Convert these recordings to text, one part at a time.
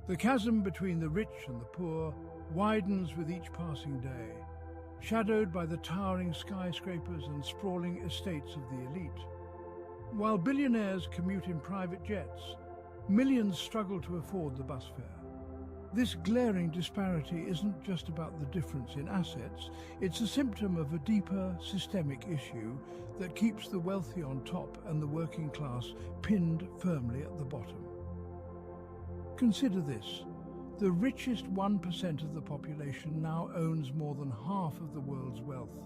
The chasm between the rich and the poor widens with each passing day, shadowed by the towering skyscrapers and sprawling estates of the elite. While billionaires commute in private jets, millions struggle to afford the bus fare. This glaring disparity isn't just about the difference in assets, it's a symptom of a deeper, systemic issue that keeps the wealthy on top and the working class pinned firmly at the bottom. Consider this. The richest 1% of the population now owns more than half of the world's wealth.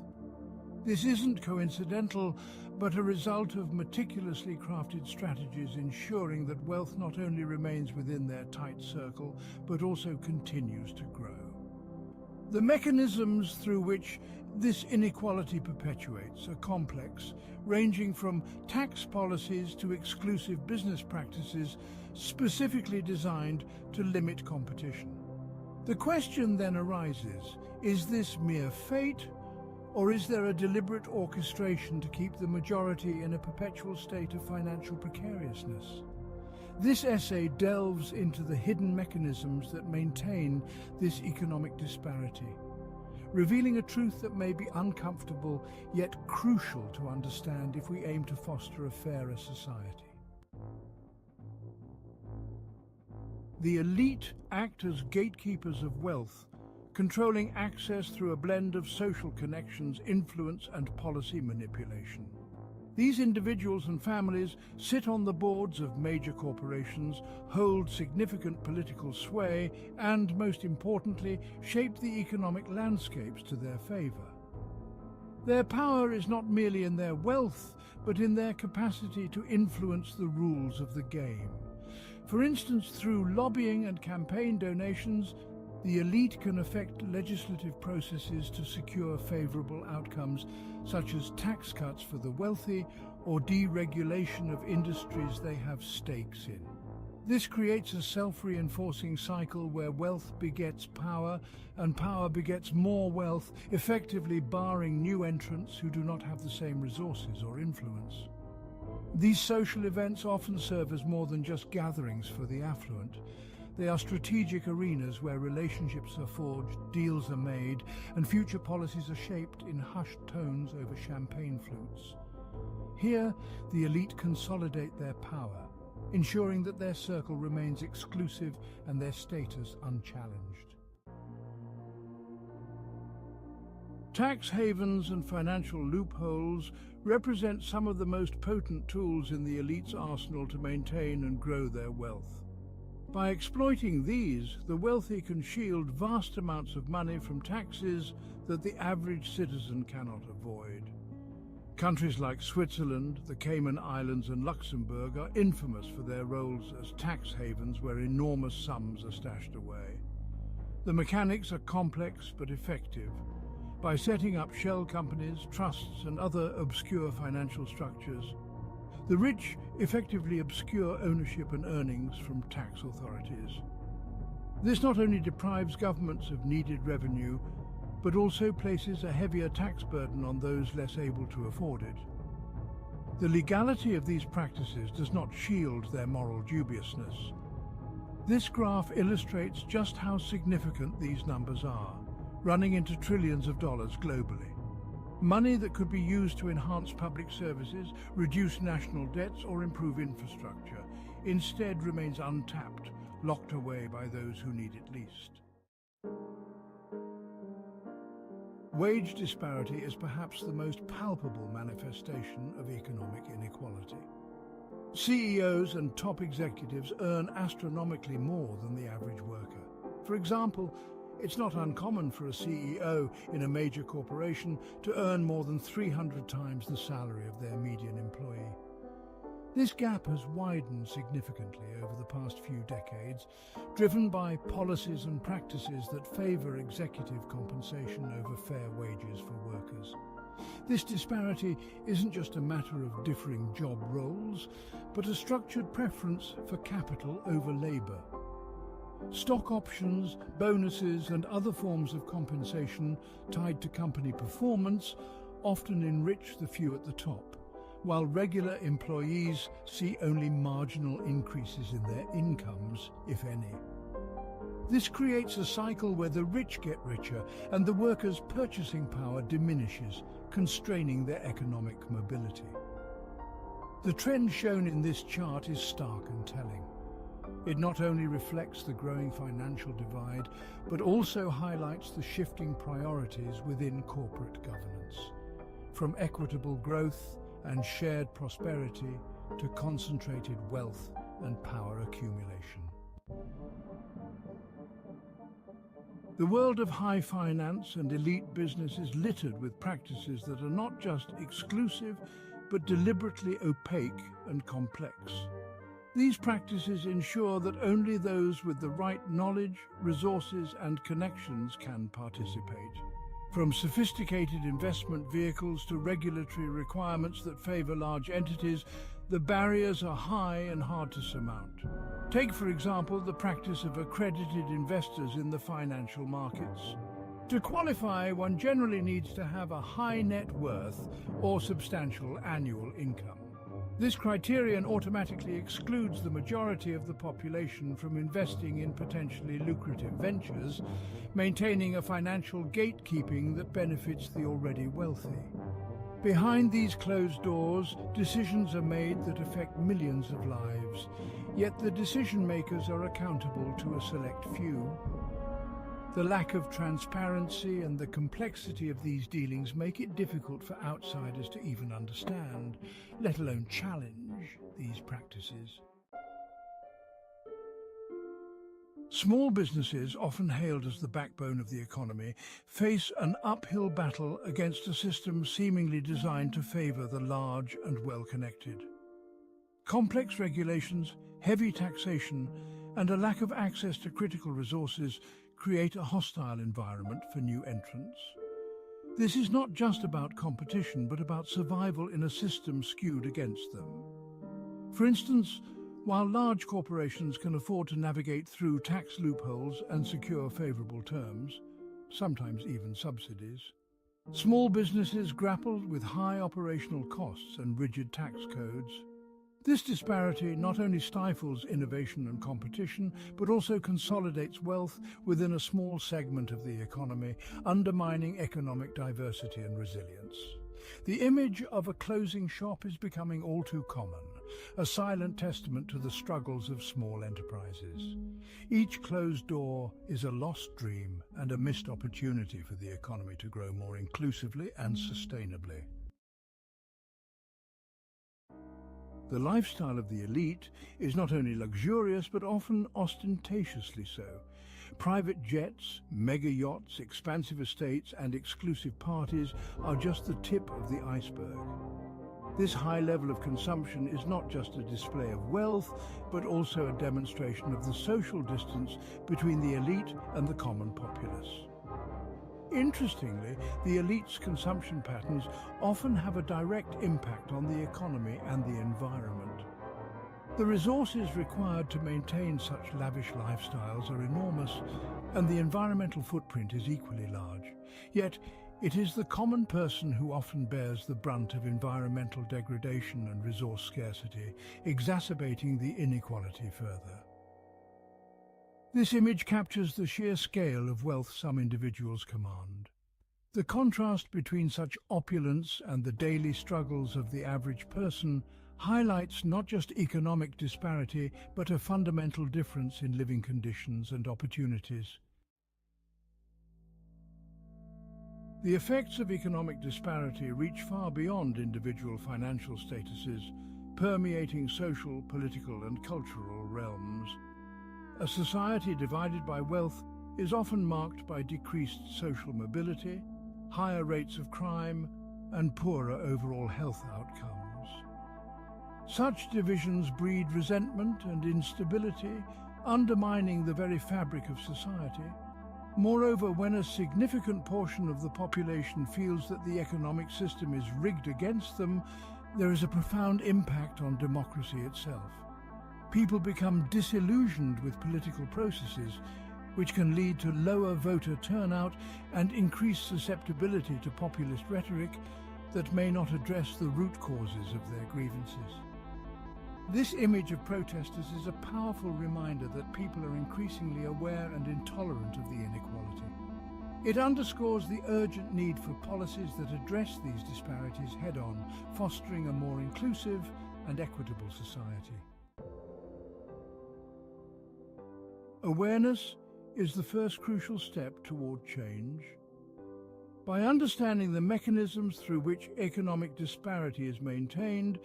This isn't coincidental, but a result of meticulously crafted strategies ensuring that wealth not only remains within their tight circle, but also continues to grow. The mechanisms through which this inequality perpetuates are complex, ranging from tax policies to exclusive business practices specifically designed to limit competition. The question then arises, is this mere fate, or is there a deliberate orchestration to keep the majority in a perpetual state of financial precariousness? This essay delves into the hidden mechanisms that maintain this economic disparity, revealing a truth that may be uncomfortable yet crucial to understand if we aim to foster a fairer society. The elite act as gatekeepers of wealth, controlling access through a blend of social connections, influence, and policy manipulation. These individuals and families sit on the boards of major corporations, hold significant political sway, and, most importantly, shape the economic landscapes to their favor. Their power is not merely in their wealth, but in their capacity to influence the rules of the game. For instance, through lobbying and campaign donations, the elite can affect legislative processes to secure favorable outcomes, such as tax cuts for the wealthy or deregulation of industries they have stakes in. This creates a self-reinforcing cycle where wealth begets power and power begets more wealth, effectively barring new entrants who do not have the same resources or influence. These social events often serve as more than just gatherings for the affluent. They are strategic arenas where relationships are forged, deals are made, and future policies are shaped in hushed tones over champagne flutes. Here, the elite consolidate their power, ensuring that their circle remains exclusive and their status unchallenged. Tax havens and financial loopholes represent some of the most potent tools in the elite's arsenal to maintain and grow their wealth. By exploiting these, the wealthy can shield vast amounts of money from taxes that the average citizen cannot avoid. Countries like Switzerland, the Cayman Islands and Luxembourg are infamous for their roles as tax havens where enormous sums are stashed away. The mechanics are complex but effective. By setting up shell companies, trusts and other obscure financial structures, the rich effectively obscure ownership and earnings from tax authorities. This not only deprives governments of needed revenue, but also places a heavier tax burden on those less able to afford it. The legality of these practices does not shield their moral dubiousness. This graph illustrates just how significant these numbers are, running into trillions of dollars globally. Money that could be used to enhance public services, reduce national debts, or improve infrastructure, instead remains untapped, locked away by those who need it least. Wage disparity is perhaps the most palpable manifestation of economic inequality. CEOs and top executives earn astronomically more than the average worker. For example, it's not uncommon for a CEO in a major corporation to earn more than 300 times the salary of their median employee. This gap has widened significantly over the past few decades, driven by policies and practices that favor executive compensation over fair wages for workers. This disparity isn't just a matter of differing job roles, but a structured preference for capital over labor. Stock options, bonuses, and other forms of compensation tied to company performance often enrich the few at the top, while regular employees see only marginal increases in their incomes, if any. This creates a cycle where the rich get richer and the workers' purchasing power diminishes, constraining their economic mobility. The trend shown in this chart is stark and telling. It not only reflects the growing financial divide, but also highlights the shifting priorities within corporate governance, from equitable growth and shared prosperity to concentrated wealth and power accumulation. The world of high finance and elite business is littered with practices that are not just exclusive, but deliberately opaque and complex. These practices ensure that only those with the right knowledge, resources, and connections can participate. From sophisticated investment vehicles to regulatory requirements that favor large entities, the barriers are high and hard to surmount. Take, for example, the practice of accredited investors in the financial markets. To qualify, one generally needs to have a high net worth or substantial annual income. This criterion automatically excludes the majority of the population from investing in potentially lucrative ventures, maintaining a financial gatekeeping that benefits the already wealthy. Behind these closed doors, decisions are made that affect millions of lives, yet the decision makers are accountable to a select few. The lack of transparency and the complexity of these dealings make it difficult for outsiders to even understand, let alone challenge, these practices. Small businesses, often hailed as the backbone of the economy, face an uphill battle against a system seemingly designed to favor the large and well-connected. Complex regulations, heavy taxation, and a lack of access to critical resources create a hostile environment for new entrants. This is not just about competition, but about survival in a system skewed against them. For instance, while large corporations can afford to navigate through tax loopholes and secure favorable terms, sometimes even subsidies, small businesses grapple with high operational costs and rigid tax codes. This disparity not only stifles innovation and competition, but also consolidates wealth within a small segment of the economy, undermining economic diversity and resilience. The image of a closing shop is becoming all too common, a silent testament to the struggles of small enterprises. Each closed door is a lost dream and a missed opportunity for the economy to grow more inclusively and sustainably. The lifestyle of the elite is not only luxurious, but often ostentatiously so. Private jets, mega yachts, expansive estates, and exclusive parties are just the tip of the iceberg. This high level of consumption is not just a display of wealth, but also a demonstration of the social distance between the elite and the common populace. Interestingly, the elite's consumption patterns often have a direct impact on the economy and the environment. The resources required to maintain such lavish lifestyles are enormous, and the environmental footprint is equally large. Yet, it is the common person who often bears the brunt of environmental degradation and resource scarcity, exacerbating the inequality further. This image captures the sheer scale of wealth some individuals command. The contrast between such opulence and the daily struggles of the average person highlights not just economic disparity, but a fundamental difference in living conditions and opportunities. The effects of economic disparity reach far beyond individual financial statuses, permeating social, political, and cultural realms. A society divided by wealth is often marked by decreased social mobility, higher rates of crime, and poorer overall health outcomes. Such divisions breed resentment and instability, undermining the very fabric of society. Moreover, when a significant portion of the population feels that the economic system is rigged against them, there is a profound impact on democracy itself. People become disillusioned with political processes, which can lead to lower voter turnout and increased susceptibility to populist rhetoric that may not address the root causes of their grievances. This image of protesters is a powerful reminder that people are increasingly aware and intolerant of the inequality. It underscores the urgent need for policies that address these disparities head-on, fostering a more inclusive and equitable society. Awareness is the first crucial step toward change. By understanding the mechanisms through which economic disparity is maintained,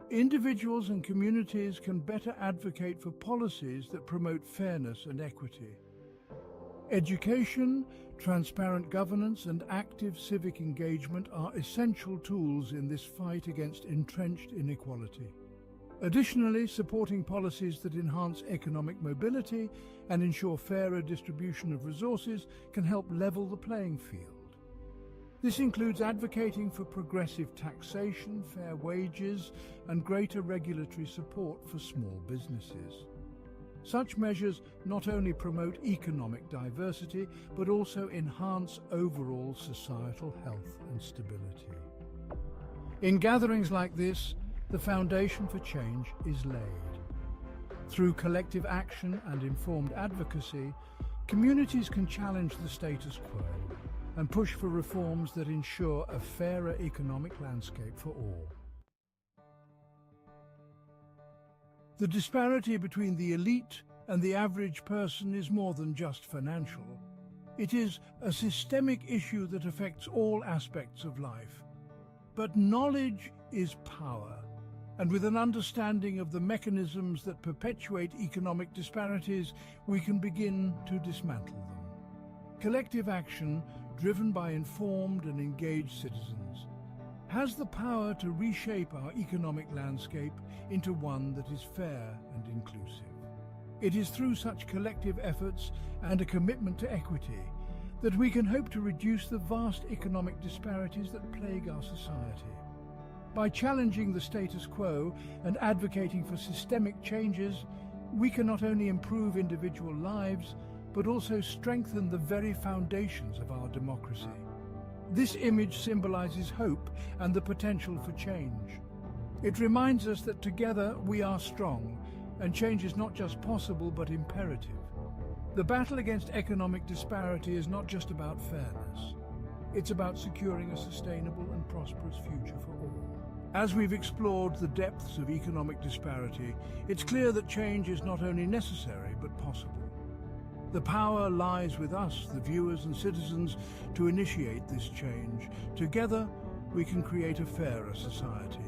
individuals and communities can better advocate for policies that promote fairness and equity. Education, transparent governance, and active civic engagement are essential tools in this fight against entrenched inequality. Additionally, supporting policies that enhance economic mobility and ensure fairer distribution of resources can help level the playing field. This includes advocating for progressive taxation, fair wages, and greater regulatory support for small businesses. Such measures not only promote economic diversity, but also enhance overall societal health and stability. In gatherings like this, the foundation for change is laid. Through collective action and informed advocacy, communities can challenge the status quo and push for reforms that ensure a fairer economic landscape for all. The disparity between the elite and the average person is more than just financial. It is a systemic issue that affects all aspects of life. But knowledge is power, and with an understanding of the mechanisms that perpetuate economic disparities, we can begin to dismantle them. Collective action, driven by informed and engaged citizens, has the power to reshape our economic landscape into one that is fair and inclusive. It is through such collective efforts and a commitment to equity that we can hope to reduce the vast economic disparities that plague our society. By challenging the status quo and advocating for systemic changes, we can not only improve individual lives, but also strengthen the very foundations of our democracy. This image symbolizes hope and the potential for change. It reminds us that together we are strong, and change is not just possible but imperative. The battle against economic disparity is not just about fairness. It's about securing a sustainable and prosperous future for all. As we've explored the depths of economic disparity, it's clear that change is not only necessary but possible. The power lies with us, the viewers and citizens, to initiate this change. Together, we can create a fairer society.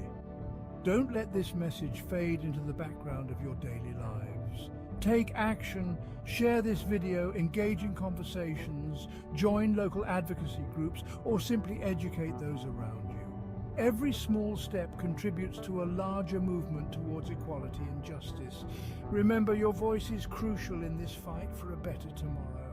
Don't let this message fade into the background of your daily lives. Take action, share this video, engage in conversations, join local advocacy groups, or simply educate those around you. Every small step contributes to a larger movement towards equality and justice. Remember, your voice is crucial in this fight for a better tomorrow.